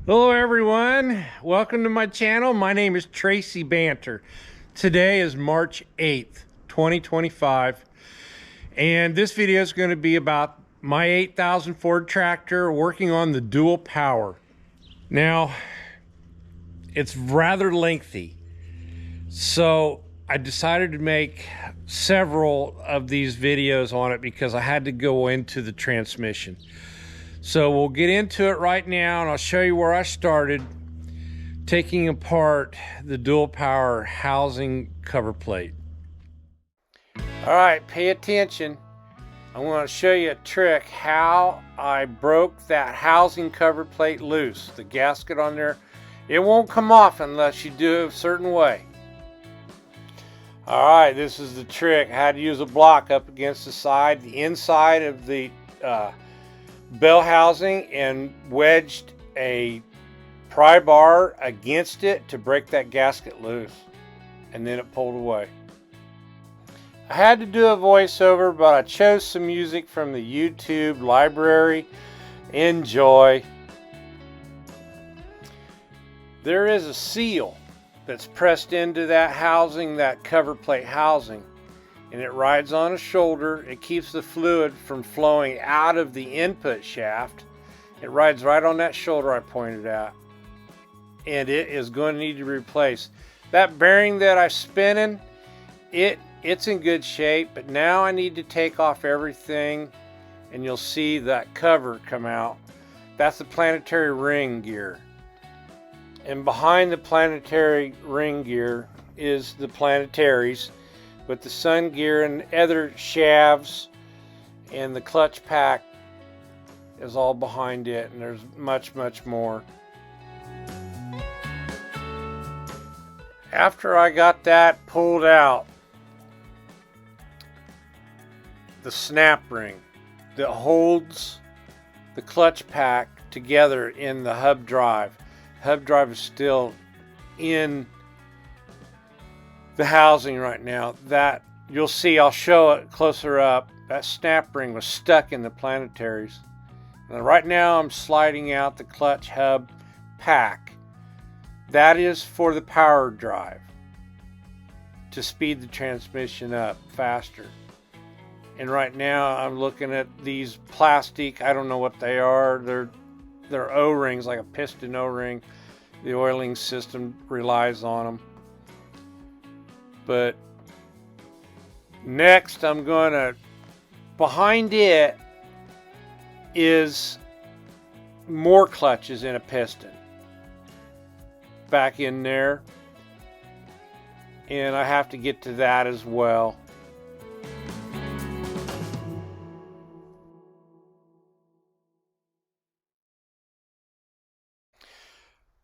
Hello everyone, welcome to my channel. My name is Tracy Banter. Today is March 8th, 2025, and this video is going to be about my 8000 Ford tractor working on the dual power. Now, it's rather lengthy, so I decided to make several of these videos on it because I had to go into the transmission. So we'll get into it right now and I'll show you where I started taking apart the dual power housing cover plate. All right, pay attention. I'm going to show you a trick how I broke that housing cover plate loose. The gasket on there, it won't come off unless you do it a certain way. All right, this is the trick. I had to use a block up against the side, the inside of the bell housing, and wedged a pry bar against it to break that gasket loose, and then it pulled away. I had to do a voiceover, but I chose some music from the YouTube library. Enjoy. There is a seal that's pressed into that housing, that cover plate housing, and it rides on a shoulder. It keeps the fluid from flowing out of the input shaft. It rides right on that shoulder I pointed out, and it is going to need to be replaced. That bearing that I'm spinning, it's in good shape, but now I need to take off everything, and you'll see that cover come out. That's the planetary ring gear, and behind the planetary ring gear is the planetaries with the sun gear and other shafts, and the clutch pack is all behind it, and there's much more. After I got that pulled out, the snap ring that holds the clutch pack together in the hub drive. Hub drive is still in the housing right now. That you'll see, I'll show it closer up. That snap ring was stuck in the planetaries. And right now I'm sliding out the clutch hub pack. That is for the power drive to speed the transmission up faster. And right now I'm looking at these plastic, I don't know what they are. They're O-rings, like a piston O-ring. The oiling system relies on them. But next I'm going to, behind it is more clutches in a piston back in there, and I have to get to that as well.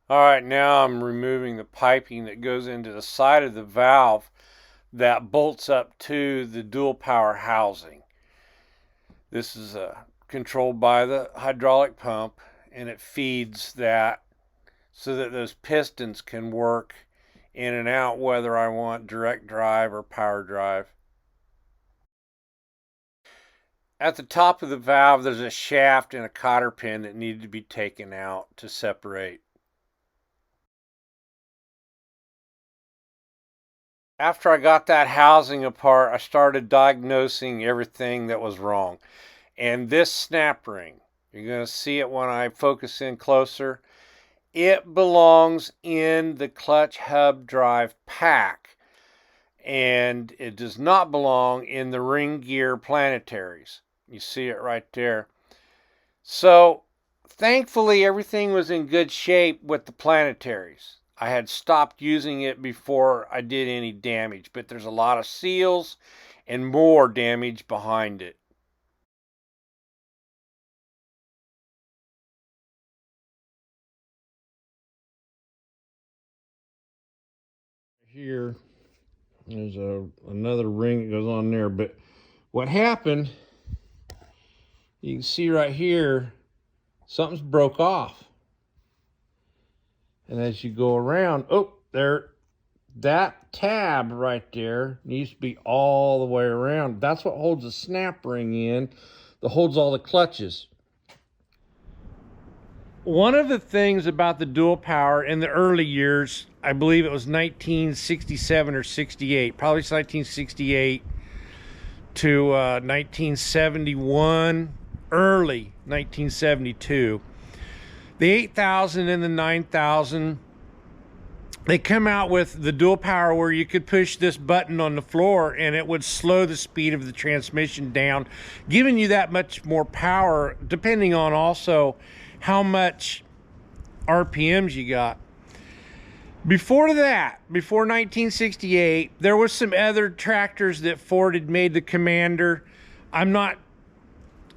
All right, now I'm removing the piping that goes into the side of the valve that bolts up to the dual power housing. This is controlled by the hydraulic pump, and it feeds that so that those pistons can work in and out whether I want direct drive or power drive. At the top of the valve, there's a shaft and a cotter pin that needed to be taken out to separate. After I got that housing apart, I started diagnosing everything that was wrong. And this snap ring, you're going to see it when I focus in closer. It belongs in the clutch hub drive pack, and it does not belong in the ring gear planetaries. You see it right there. So thankfully everything was in good shape with the planetaries. I had stopped using it before I did any damage, but there's a lot of seals and more damage behind it. Here there's another ring that goes on there, but what happened, you can see right here, something's broke off. And as you go around, oh, there, that tab right there needs to be all the way around. That's what holds the snap ring in, that holds all the clutches. one of the things about the dual power in the early years, I believe it was 1967 or 68, probably 1968 to 1971, early 1972. The 8000 and the 9000, they come out with the dual power where you could push this button on the floor and it would slow the speed of the transmission down, giving you that much more power, depending on also how much RPMs you got. Before that, before 1968, there was some other tractors that Ford had made, the Commander. I'm not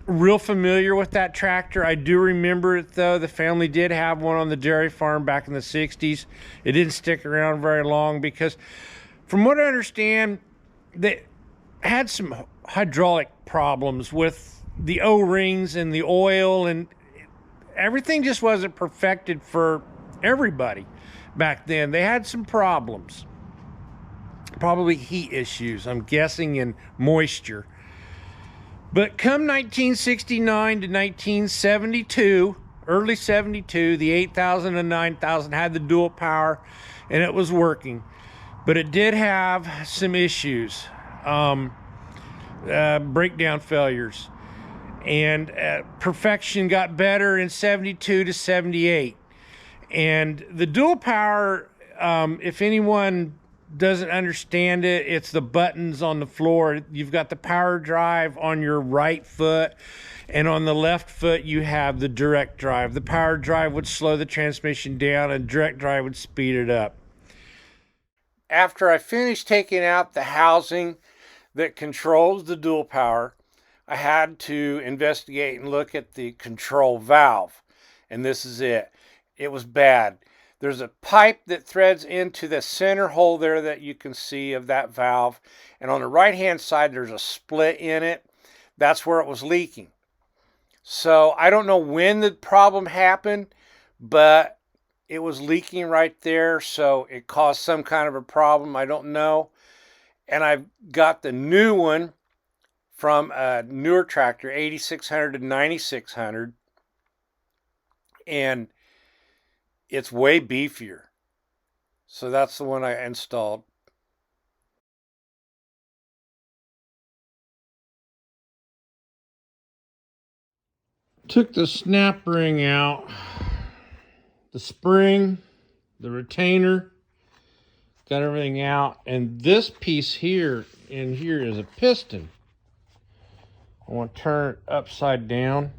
real familiar with that tractor. I do remember it though. The family did have one on the dairy farm back in the 60s. It didn't stick around very long because, from what I understand, they had some hydraulic problems with the O-rings and the oil, and everything just wasn't perfected for everybody back then. They had some problems, probably heat issues, I'm guessing, and moisture. But come 1969 to 1972, early 72, the 8000 and 9000 had the dual power and it was working. But it did have some issues, breakdown failures. And perfection got better in 72 to 78. And the dual power, if anyone doesn't understand it, it's the buttons on the floor. You've got the power drive on your right foot, and on the left foot you have the direct drive. The power drive would slow the transmission down and direct drive would speed it up. After I finished taking out the housing that controls the dual power, I had to investigate and look at the control valve, and this is it. It was bad. There's a pipe that threads into the center hole there that you can see of that valve. And on the right-hand side, there's a split in it. That's where it was leaking. So I don't know when the problem happened, but it was leaking right there. So it caused some kind of a problem. I don't know. And I've got the new one from a newer tractor, 8600 to 9600. And it's way beefier. So that's the one I installed. Took the snap ring out, the spring, the retainer, got everything out. And this piece here in here is a piston. I want to turn it upside down.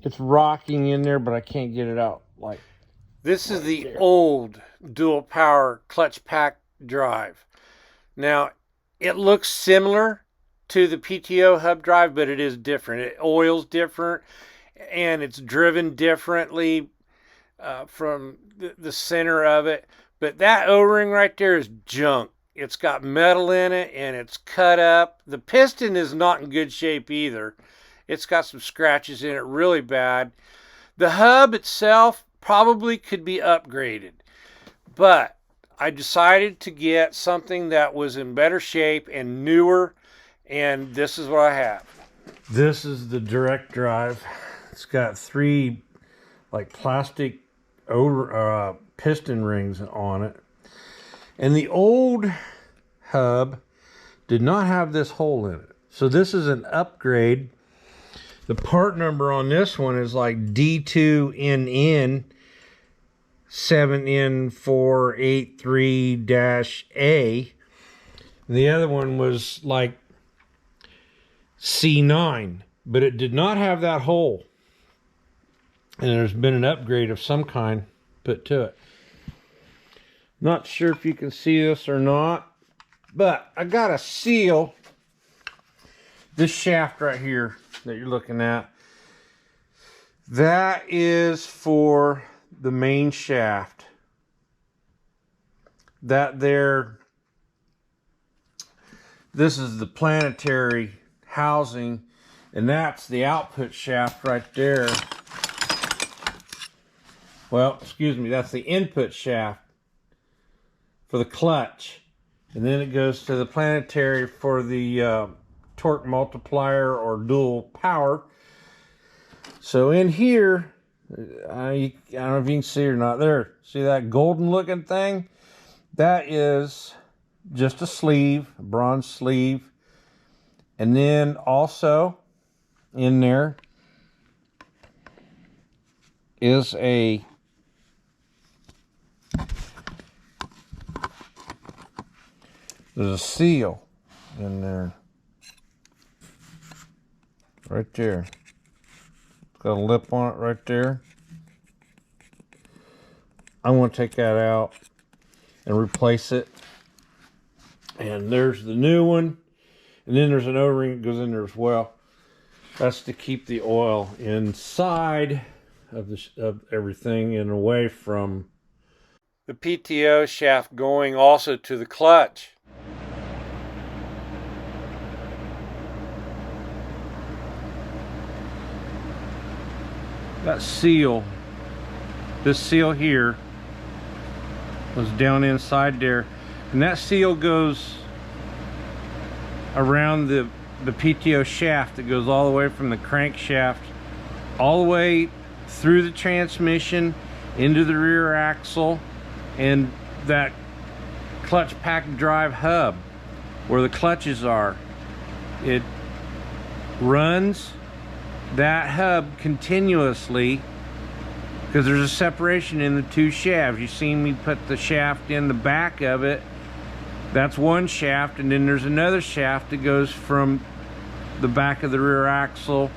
It's rocking in there, but I can't get it out. Like, this is the old dual power clutch pack drive. Now, it looks similar to the PTO hub drive, but it is different. It oils different, and it's driven differently from the center of it. But that O-ring right there is junk. It's got metal in it, and it's cut up. The piston is not in good shape either. It's got some scratches in it really bad. The hub itself probably could be upgraded, but I decided to get something that was in better shape and newer, and this is what I have. This is the direct drive. It's got three like plastic piston rings on it, and the old hub did not have this hole in it, so this is an upgrade. The part number on this one is like D2NN 7N483-A. The other one was like C9, but it did not have that hole. And there's been an upgrade of some kind put to it. Not sure if you can see this or not, but I got a seal. This shaft right here that you're looking at, that is for the main shaft. That there, this is the planetary housing, and that's the output shaft right there. Well, excuse me, that's the input shaft for the clutch, and then it goes to the planetary for the torque multiplier or dual power. So in here I don't know if you can see it or not. There, see that golden looking thing? That is just a sleeve, a bronze sleeve. And then also in there is there's a seal in there. Right there. It's got a lip on it right there. I'm going to take that out and replace it. And there's the new one. And then there's an O-ring that goes in there as well. That's to keep the oil inside of everything and away from the PTO shaft, going also to the clutch. That seal, this seal here, was down inside there, and that seal goes around the PTO shaft. It goes all the way from the crankshaft all the way through the transmission into the rear axle and that clutch pack drive hub where the clutches are. It runs that hub continuously because there's a separation in the two shafts. You seen me put the shaft in the back of it. That's one shaft, and then there's another shaft that goes from the back of the rear axle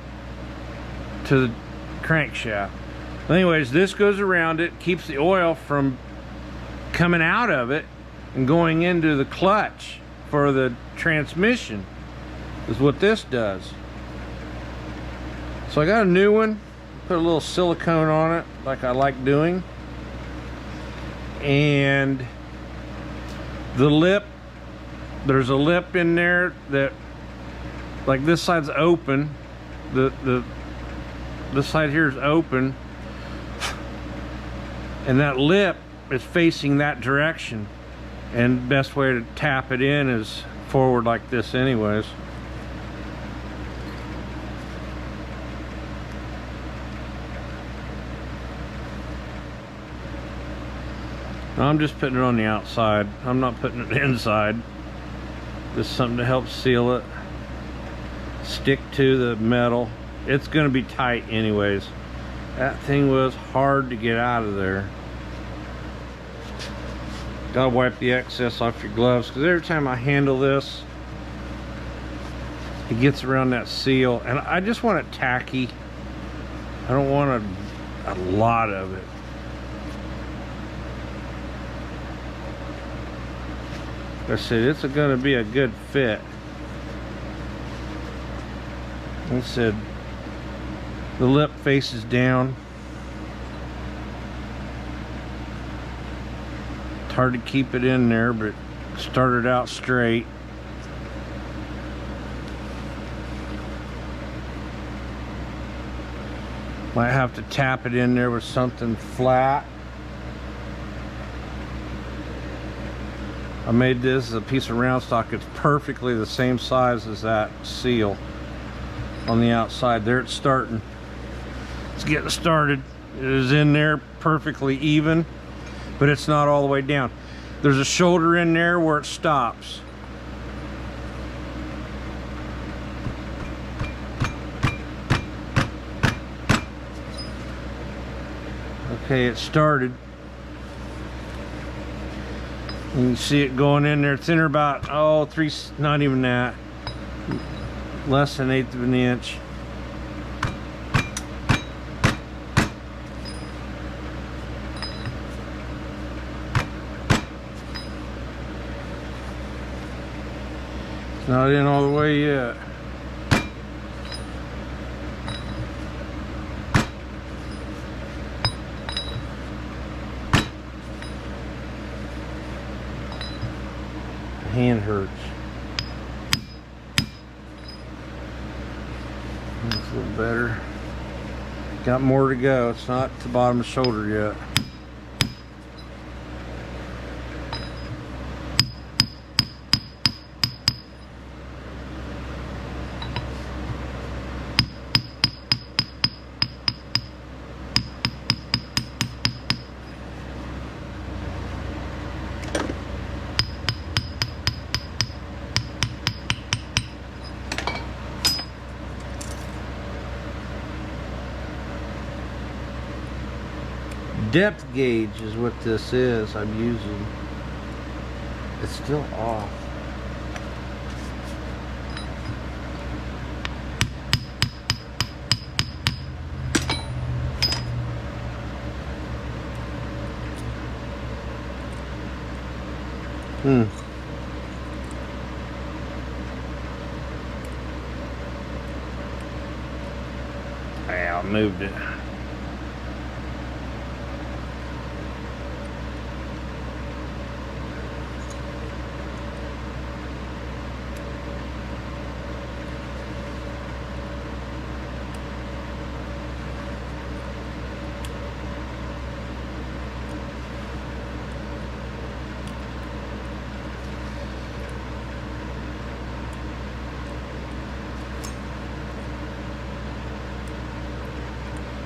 to the crankshaft. Anyways, this goes around it, keeps the oil from coming out of it and going into the clutch for the transmission, is what this does. So I got a new one, put a little silicone on it like I like doing, and the lip, there's a lip in there that, like, this side's open, this side here is open, and that lip is facing that direction, and best way to tap it in is forward like this anyways. I'm just putting it on the outside. I'm not putting it inside. This is something to help seal it, stick to the metal. It's going to be tight anyways. That thing was hard to get out of there. Gotta wipe the excess off your gloves, because every time I handle this, it gets around that seal, and I just want it tacky. I don't want a lot of it. Like I said, it's going to be a good fit. Like I said, the lip faces down. It's hard to keep it in there, but started out straight. Might have to tap it in there with something flat. I made this as a piece of round stock. It's perfectly the same size as that seal on the outside. There it's starting. It's getting started. It is in there perfectly even, but it's not all the way down. There's a shoulder in there where it stops. Okay, it started. You can see it going in there. It's in there about, oh, not even that. Less than 1/8 of an inch. It's not in all the way yet. Hand hurts. That's a little better. Got more to go. It's not to the bottom of the shoulder yet. Depth gauge is what this is I'm using. It's still off. I moved it.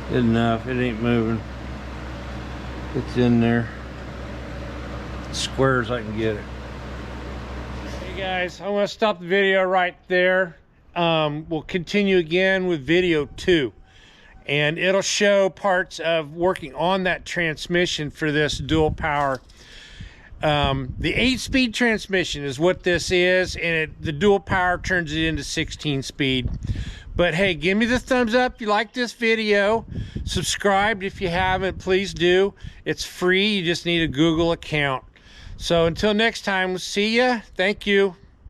Good enough, it ain't moving. It's in there. Square as I can get it. Hey guys, I'm gonna stop the video right there. We'll continue again with video 2. And it'll show parts of working on that transmission for this dual power. The 8-speed transmission is what this is, and the dual power turns it into 16-speed. But hey, give me the thumbs up if you like this video. Subscribe if you haven't, please do. It's free, you just need a Google account. So until next time, we'll see ya. Thank you.